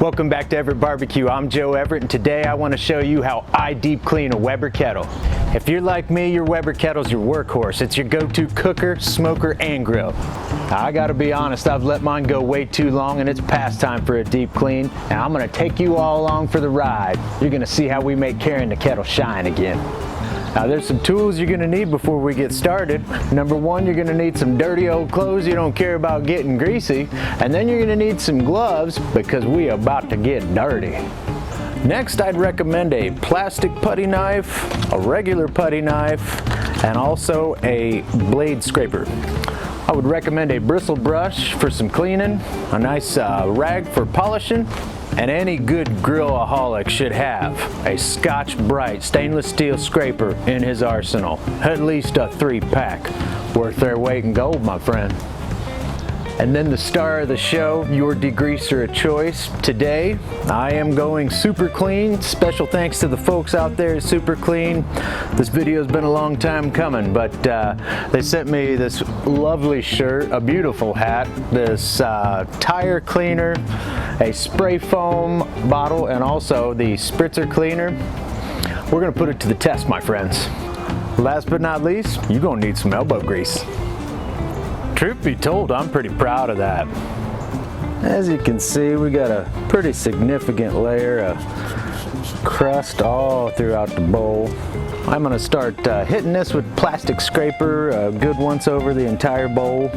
Welcome back to Everett Barbecue. I'm Joe Everett, and today I want to show you how I deep clean a Weber Kettle. If you're like me, your Weber Kettle's your workhorse. It's your go-to cooker, smoker, and grill. Now, I gotta be honest, I've let mine go way too long and it's past time for a deep clean. And I'm gonna take you all along for the ride. You're gonna see how we make carrying the kettle shine again. Now there's some tools you're gonna need before we get started. Number one, you're gonna need some dirty old clothes you don't care about getting greasy. And then you're gonna need some gloves because we are about to get dirty. Next, I'd recommend a plastic putty knife, a regular putty knife, and also a blade scraper. I would recommend a bristle brush for some cleaning, a nice rag for polishing, and any good grillaholic should have a Scotch-Brite stainless steel scraper in his arsenal. At least a 3-pack. Worth their weight in gold, my friend. And then the star of the show, your degreaser of choice. Today, I am going super clean. Special thanks to the folks out there at Super Clean. This video's been a long time coming, but they sent me this lovely shirt, a beautiful hat, this tire cleaner, a spray foam bottle, and also the spritzer cleaner. We're gonna put it to the test, my friends. Last but not least, you're gonna need some elbow grease. Truth be told, I'm pretty proud of that. As you can see, we got a pretty significant layer of crust all throughout the bowl. I'm gonna start hitting this with plastic scraper, a good once over the entire bowl.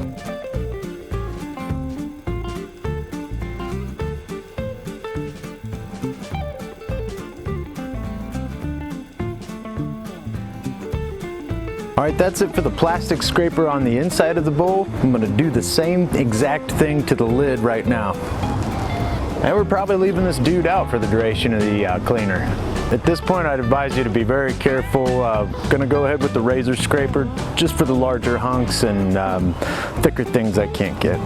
All right, that's it for the plastic scraper on the inside of the bowl. I'm gonna do the same exact thing to the lid right now. And we're probably leaving this dude out for the duration of the cleaner. At this point, I'd advise you to be very careful. Gonna go ahead with the razor scraper just for the larger hunks and thicker things I can't get.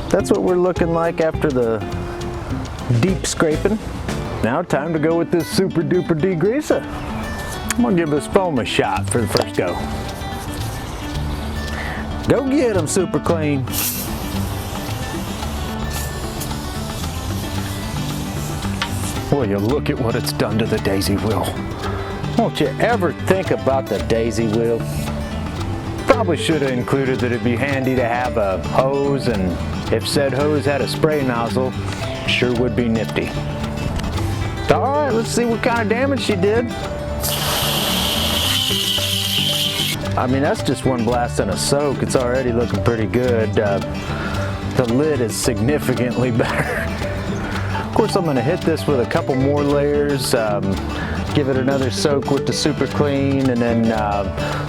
That's what we're looking like after the deep scraping. Now time to go with this super duper degreaser. I'm gonna give this foam a shot for the first go. Go get them, Super Clean. Will you look at what it's done to the daisy wheel. Won't you ever think about the daisy wheel? Probably should have included that it'd be handy to have a hose, and if said hose had a spray nozzle, sure would be nifty. All right, let's see what kind of damage she did. I mean, that's just one blast and a soak. It's already looking pretty good. The lid is significantly better. Of course, I'm gonna hit this with a couple more layers, give it another soak with the Super Clean, and then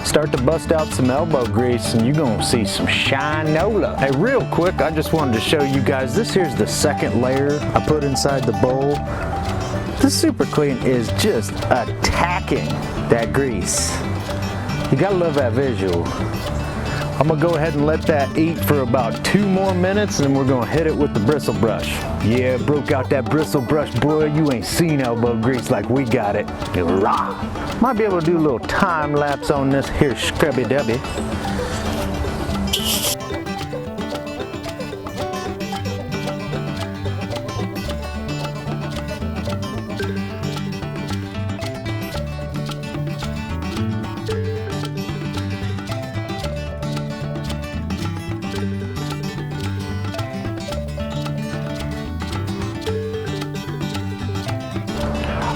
start to bust out some elbow grease, and you're gonna see some shinola. Hey, real quick, I just wanted to show you guys, this here's the second layer I put inside the bowl. This Super Clean is just attacking that grease. You gotta love that visual. I'm gonna go ahead and let that eat for about 2 more minutes, and then we're gonna hit it with the bristle brush. Yeah, broke out that bristle brush, boy. You ain't seen elbow grease like we got it. Rah! Might be able to do a little time lapse on this here scrubby dubby.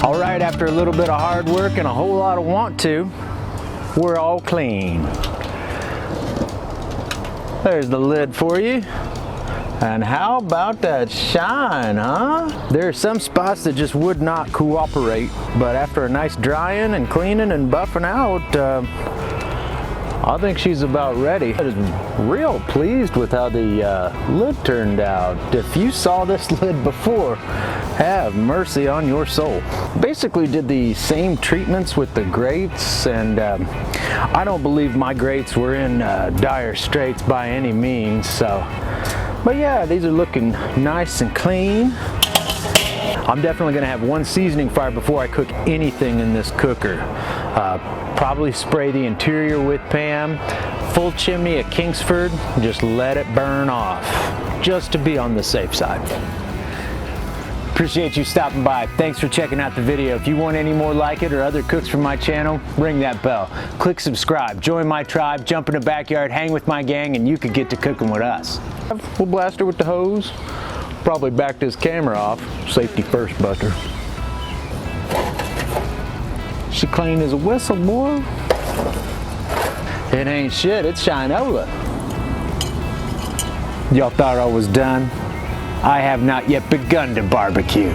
All right, after a little bit of hard work and a whole lot of want to, we're all clean. There's the lid for you. And how about that shine, huh? There are some spots that just would not cooperate, but after a nice drying and cleaning and buffing out, I think she's about ready. I was real pleased with how the lid turned out. If you saw this lid before, have mercy on your soul. Basically did the same treatments with the grates, and I don't believe my grates were in dire straits by any means. So, but yeah, these are looking nice and clean. I'm definitely gonna have one seasoning fire before I cook anything in this cooker. Probably spray the interior with Pam, full chimney at Kingsford, just let it burn off, just to be on the safe side. Appreciate you stopping by. Thanks for checking out the video. If you want any more like it or other cooks from my channel, ring that bell. Click subscribe, join my tribe, jump in the backyard, hang with my gang, and you could get to cooking with us. We'll blast her with the hose. Probably back this camera off. Safety first, Buster. She clean as a whistle, boy. It ain't shit, it's Shinola. Y'all thought I was done? I have not yet begun to barbecue.